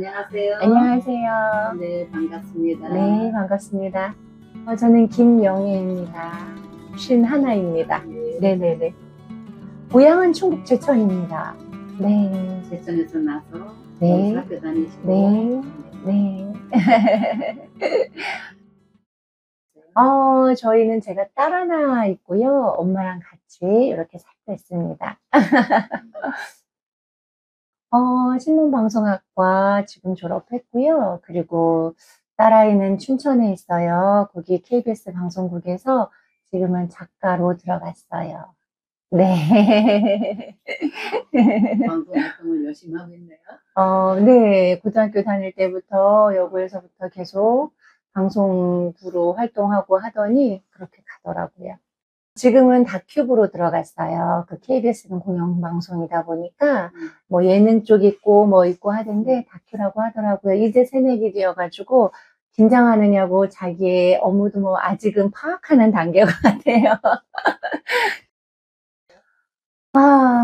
안녕하세요. 안녕하세요. 네, 반갑습니다. 네, 반갑습니다. 저는 김영애입니다. 51입니다. 네, 네네네. 고향은 충북 제천입니다. 네, 제천에서 나서 네, 여기서 학교 다니시고, 네, 네. 저희는 제가 딸 하나 있고요. 엄마랑 같이 이렇게 살고 있습니다. 신문방송학과 지금 졸업했고요. 그리고 딸아이는 춘천에 있어요. 거기 KBS 방송국에서 지금은 작가로 들어갔어요. 네. 방송 활동을 열심히 하고 있네요. 네. 고등학교 다닐 때부터 여고에서부터 계속 방송부로 활동하고 하더니 그렇게 가더라고요. 지금은 다큐부로 들어갔어요. 그 KBS는 공영방송이다 보니까 뭐 예능 쪽 있고 뭐 있고 하던데 다큐라고 하더라고요. 이제 새내기 되어가지고 긴장하느냐고 자기의 업무도 뭐 아직은 파악하는 단계 같아요.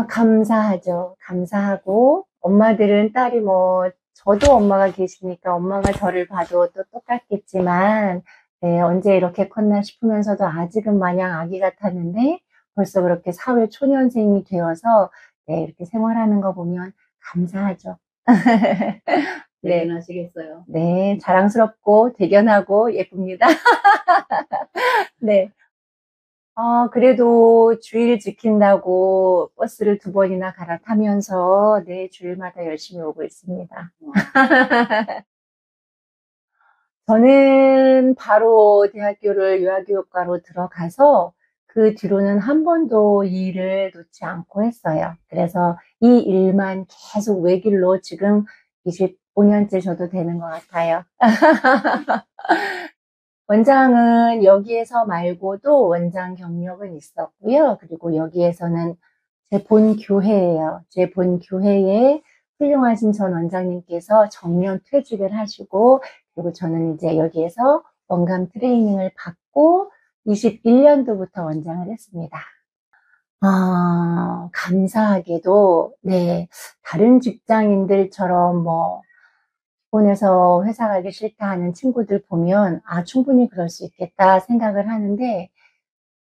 감사하죠. 감사하고 엄마들은 딸이 뭐 저도 엄마가 계시니까 엄마가 저를 봐도 또 똑같겠지만 네, 언제 이렇게 컸나 싶으면서도 아직은 마냥 아기 같았는데 벌써 그렇게 사회 초년생이 되어서 네, 이렇게 생활하는 거 보면 감사하죠. 네, 대견하시겠어요. 네, 자랑스럽고 대견하고 예쁩니다. 네. 그래도 주일 지킨다고 버스를 2번이나 갈아타면서 네, 주일마다 열심히 오고 있습니다. 저는 바로 대학교를 유아교육과로 들어가서 그 뒤로는 한 번도 이 일을 놓지 않고 했어요. 그래서 이 일만 계속 외길로 지금 25년째 저도 되는 것 같아요. 원장은 여기에서 말고도 원장 경력은 있었고요. 그리고 여기에서는 제 본 교회예요. 제 본 교회에 훌륭하신 전 원장님께서 정년 퇴직을 하시고, 그리고 저는 이제 여기에서 원감 트레이닝을 받고 21년도부터 원장을 했습니다. 감사하게도, 네, 다른 직장인들처럼 뭐, 피곤해서 회사 가기 싫다 하는 친구들 보면, 충분히 그럴 수 있겠다 생각을 하는데,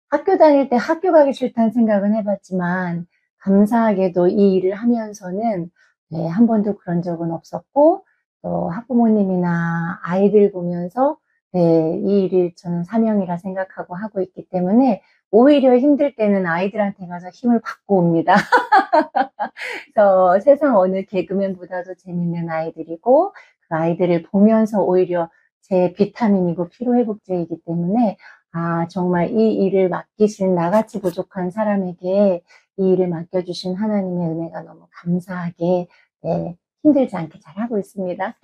학교 다닐 때 학교 가기 싫다는 생각은 해봤지만, 감사하게도 이 일을 하면서는, 네, 한 번도 그런 적은 없었고, 또 학부모님이나 아이들 보면서, 네, 이 일을 저는 사명이라 생각하고 하고 있기 때문에, 오히려 힘들 때는 아이들한테 가서 힘을 받고 옵니다. 그래서 세상 어느 개그맨보다도 재밌는 아이들이고, 그 아이들을 보면서 오히려 제 비타민이고 피로회복제이기 때문에, 정말 이 일을 맡기신 나같이 부족한 사람에게 이 일을 맡겨주신 하나님의 은혜가 너무 감사하게, 네, 힘들지 않게 잘하고 있습니다.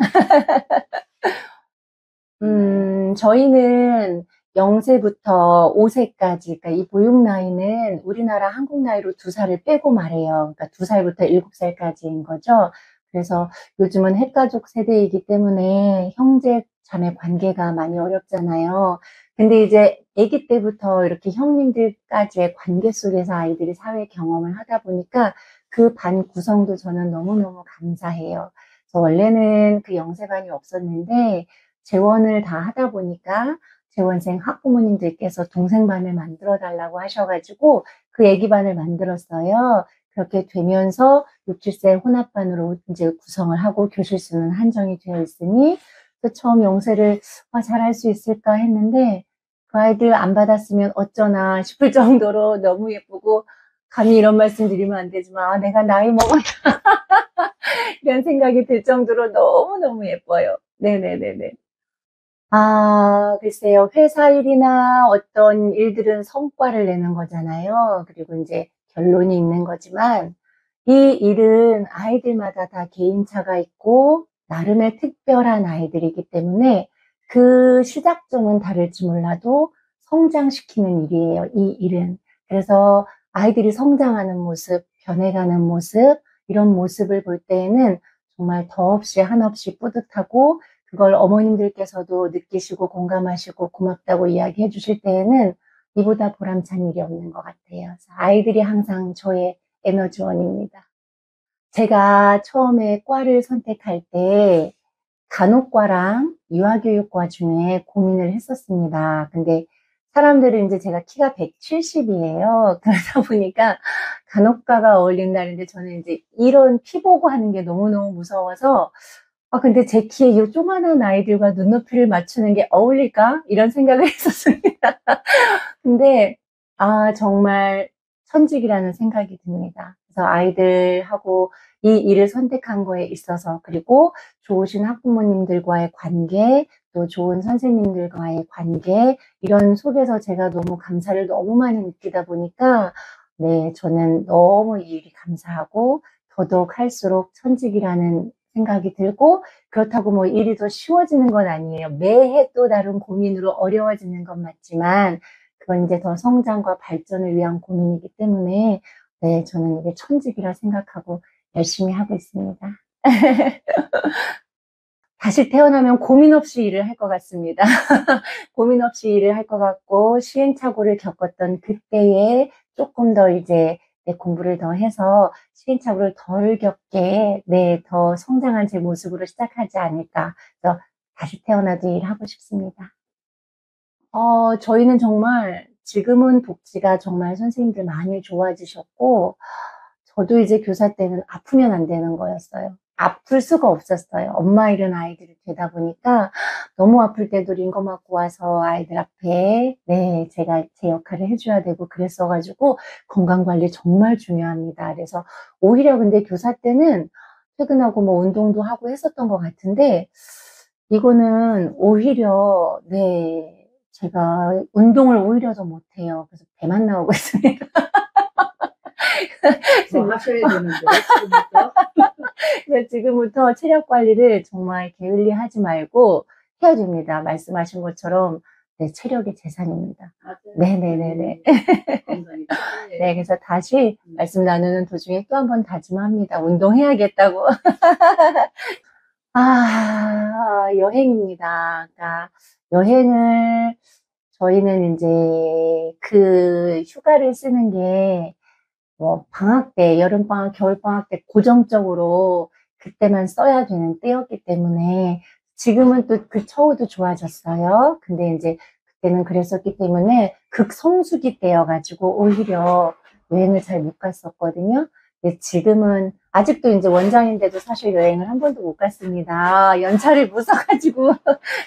저희는 0세부터 5세까지, 그러니까 이 보육 나이는 우리나라 한국 나이로 2살을 빼고 말해요. 그러니까 2살부터 7살까지인 거죠. 그래서 요즘은 핵가족 세대이기 때문에 형제 자매 관계가 많이 어렵잖아요. 근데 이제 아기 때부터 이렇게 형님들까지의 관계 속에서 아이들이 사회 경험을 하다 보니까 그 반 구성도 저는 너무너무 감사해요. 그래서 원래는 그 0세반이 없었는데 재원을 다 하다 보니까 재원생 학부모님들께서 동생반을 만들어 달라고 하셔가지고 그 애기반을 만들었어요. 그렇게 되면서 6, 7세 혼합반으로 이제 구성을 하고 교실 수는 한정이 되어 있으니 또 처음 영세를 잘할 수 있을까 했는데 그 아이들 안 받았으면 어쩌나 싶을 정도로 너무 예쁘고 감히 이런 말씀 드리면 안 되지만 내가 나이 먹었다 이런 생각이 들 정도로 너무너무 예뻐요. 네네네네. 글쎄요. 회사 일이나 어떤 일들은 성과를 내는 거잖아요. 그리고 이제 결론이 있는 거지만, 이 일은 아이들마다 다 개인차가 있고, 나름의 특별한 아이들이기 때문에 그 시작점은 다를지 몰라도 성장시키는 일이에요. 이 일은. 그래서 아이들이 성장하는 모습, 변해가는 모습, 이런 모습을 볼 때에는 정말 더없이 한없이 뿌듯하고, 그걸 어머님들께서도 느끼시고 공감하시고 고맙다고 이야기해 주실 때에는 이보다 보람찬 일이 없는 것 같아요. 그래서 아이들이 항상 저의 에너지원입니다. 제가 처음에 과를 선택할 때 간호과랑 유아교육과 중에 고민을 했었습니다. 근데 사람들은 이제 제가 키가 170이에요. 그러다 보니까 간호과가 어울린다는데 저는 이제 이런 피 보고 하는 게 너무너무 무서워서 근데 제 키에 이 조그만한 아이들과 눈높이를 맞추는 게 어울릴까? 이런 생각을 했었습니다. 근데 정말 천직이라는 생각이 듭니다. 그래서 아이들하고 이 일을 선택한 거에 있어서, 그리고 좋으신 학부모님들과의 관계, 또 좋은 선생님들과의 관계, 이런 속에서 제가 너무 감사를 너무 많이 느끼다 보니까, 네, 저는 너무 이 일이 감사하고, 더더욱 할수록 천직이라는 생각이 들고, 그렇다고 뭐 일이 더 쉬워지는 건 아니에요. 매해 또 다른 고민으로 어려워지는 건 맞지만, 그건 이제 더 성장과 발전을 위한 고민이기 때문에, 네, 저는 이게 천직이라 생각하고 열심히 하고 있습니다. 다시 태어나면 고민 없이 일을 할 것 같습니다. 고민 없이 일을 할 것 같고, 시행착오를 겪었던 그때에 조금 더 이제 공부를 더 해서 시행착오를 덜 겪게, 네, 더 성장한 제 모습으로 시작하지 않을까. 그래서 다시 태어나도 일하고 싶습니다. 저희는 정말 지금은 복지가 정말 선생님들 많이 좋아지셨고, 저도 이제 교사 때는 아프면 안 되는 거였어요. 아플 수가 없었어요. 엄마 잃은 아이들이 되다 보니까 너무 아플 때도 링거 맞고 와서 아이들 앞에, 네, 제가 제 역할을 해줘야 되고 그랬어가지고 건강관리 정말 중요합니다. 그래서 오히려 근데 교사 때는 퇴근하고 뭐 운동도 하고 했었던 것 같은데, 이거는 오히려, 네, 제가 운동을 오히려 더 못해요. 그래서 배만 나오고 있습니다. 뭐 하셔야 되는데, 지금부터. 그래서 지금부터 체력 관리를 정말 게을리하지 말고 해야 됩니다. 말씀하신 것처럼, 네, 체력이 재산입니다. 맞아요. 네네네네. 건강이 필요해요. 네, 그래서 다시 말씀 나누는 도중에 또 한 번 다짐합니다. 운동해야겠다고. 여행입니다. 그러니까 여행을 저희는 이제 그 휴가를 쓰는 게 뭐 방학 때, 여름방학, 겨울방학 때 고정적으로 그때만 써야 되는 때였기 때문에, 지금은 또 그 처우도 좋아졌어요. 근데 이제 그때는 그랬었기 때문에 극성수기 때여가지고 오히려 여행을 잘 못 갔었거든요. 근데 지금은 아직도 이제 원장인데도 사실 여행을 한 번도 못 갔습니다. 연차를 못 써가지고.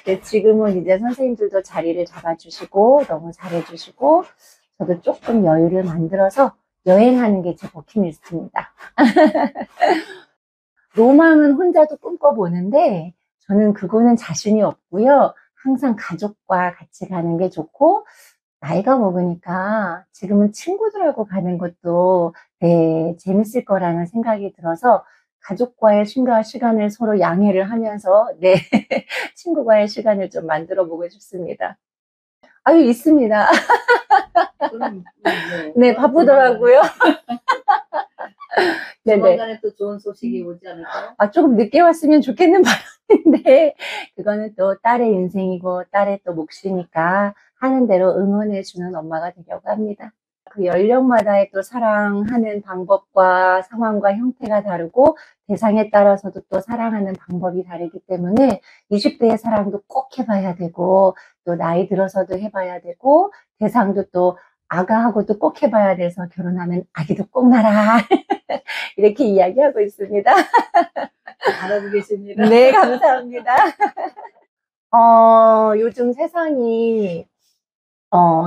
근데 지금은 이제 선생님들도 자리를 잡아주시고 너무 잘해주시고, 저도 조금 여유를 만들어서 여행하는 게 제 버킷리스트입니다. 로망은 혼자도 꿈꿔보는데 저는 그거는 자신이 없고요. 항상 가족과 같이 가는 게 좋고, 나이가 먹으니까 지금은 친구들하고 가는 것도 네, 재밌을 거라는 생각이 들어서 가족과의 시간을 서로 양해를 하면서, 네, 친구과의 시간을 좀 만들어 보고 싶습니다. 있습니다. 그럼, 네, 바쁘더라고요. 네네. 조만간에 또 좋은 소식이 오지 않을까요? 조금 늦게 왔으면 좋겠는 바람인데, 그거는 또 딸의 인생이고, 딸의 또 몫이니까 하는 대로 응원해주는 엄마가 되려고 합니다. 그 연령마다의 또 사랑하는 방법과 상황과 형태가 다르고, 대상에 따라서도 또 사랑하는 방법이 다르기 때문에, 20대의 사랑도 꼭 해봐야 되고, 또 나이 들어서도 해봐야 되고, 대상도 또 아가하고도 꼭 해봐야 돼서 결혼하면 아기도 꼭 낳아라. 이렇게 이야기하고 있습니다. 잘하고 계십니다. 네, 감사합니다. 요즘 세상이,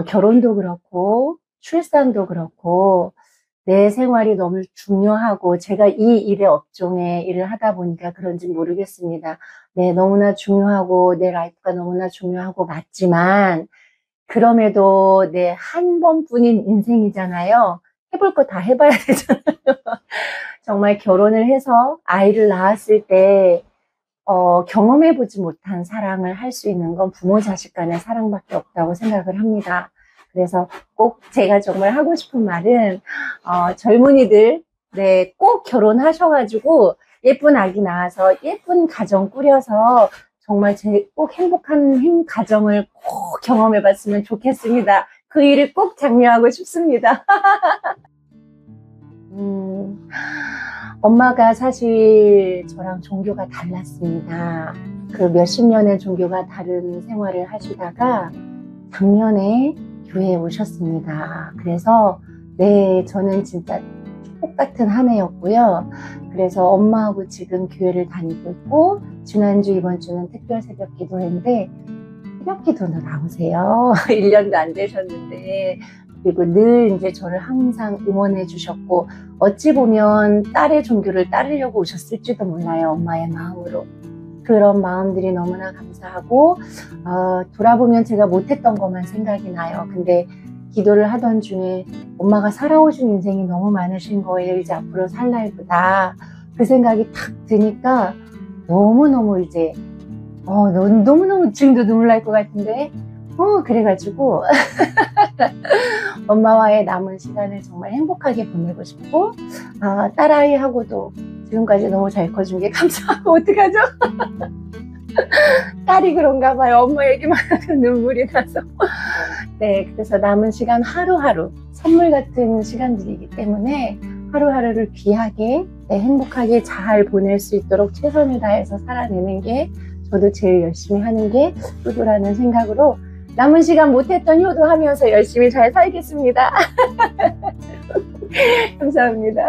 결혼도 그렇고, 출산도 그렇고, 내 생활이 너무 중요하고, 제가 이 일의 업종에 일을 하다 보니까 그런지 모르겠습니다. 네, 너무나 중요하고, 내 라이프가 너무나 중요하고, 맞지만, 그럼에도 네, 한 번뿐인 인생이잖아요. 해볼 거 다 해봐야 되잖아요. 정말 결혼을 해서 아이를 낳았을 때 경험해보지 못한 사랑을 할 수 있는 건 부모 자식 간의 사랑밖에 없다고 생각을 합니다. 그래서 꼭 제가 정말 하고 싶은 말은 젊은이들, 네, 꼭 결혼하셔가지고 예쁜 아기 낳아서 예쁜 가정 꾸려서 정말 꼭 행복한 가정을 꼭 경험해봤으면 좋겠습니다. 그 일을 꼭 장려하고 싶습니다. 엄마가 사실 저랑 종교가 달랐습니다. 그 몇십 년의 종교가 다른 생활을 하시다가 작년에 교회에 오셨습니다. 그래서 네, 저는 진짜 축복 같은 한 해였고요. 그래서 엄마하고 지금 교회를 다니고 있고, 지난주 이번 주는 특별 새벽 기도했는데 새벽 기도는 나오세요. 1년도 안 되셨는데. 그리고 늘 이제 저를 항상 응원해 주셨고, 어찌 보면 딸의 종교를 따르려고 오셨을지도 몰라요. 엄마의 마음으로. 그런 마음들이 너무나 감사하고, 돌아보면 제가 못했던 것만 생각이 나요. 근데 기도를 하던 중에 엄마가 살아오신 인생이 너무 많으신 거예요. 이제 앞으로 살 날보다. 그 생각이 탁 드니까 너무너무 이제 너무너무 지금도 눈물 날 것 같은데 그래가지고 엄마와의 남은 시간을 정말 행복하게 보내고 싶고, 딸아이하고도 지금까지 너무 잘 커준 게 감사하고, 어떡하죠? 딸이 그런가 봐요. 엄마 얘기만 하도 눈물이 나서. 네, 그래서 남은 시간 하루하루 선물 같은 시간들이기 때문에 하루하루를 귀하게, 네, 행복하게 잘 보낼 수 있도록 최선을 다해서 살아내는 게 저도 제일 열심히 하는 게 효도라는 생각으로 남은 시간 못했던 효도하면서 열심히 잘 살겠습니다. 감사합니다.